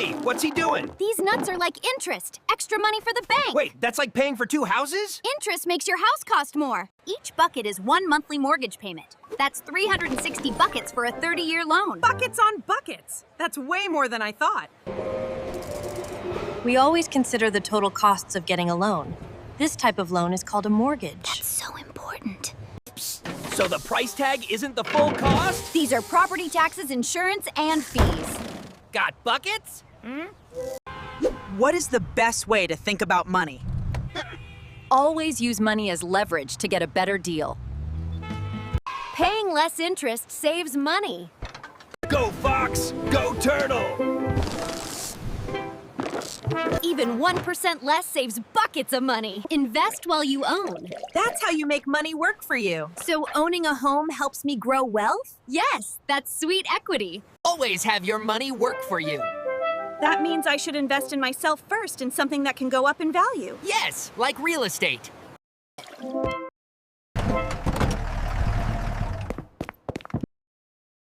Hey, what's he doing? These nuts are like interest. Extra money for the bank. Wait, that's like paying for 2 houses? Interest makes your house cost more. Each bucket is 1 monthly mortgage payment. That's 360 buckets for a 30-year loan. Buckets on buckets. That's way more than I thought. We always consider the total costs of getting a loan. This type of loan is called a mortgage. That's so important. So the price tag isn't the full cost? These are property taxes, insurance, and fees. Got buckets? What is the best way to think about money? Always use money as leverage to get a better deal. Paying less interest saves money. Go Fox, go Turtle! Even 1% less saves buckets of money. Invest while you own. That's how you make money work for you. So owning a home helps me grow wealth? Yes, that's sweet equity. Always have your money work for you. That means I should invest in myself first in something that can go up in value. Yes, like real estate.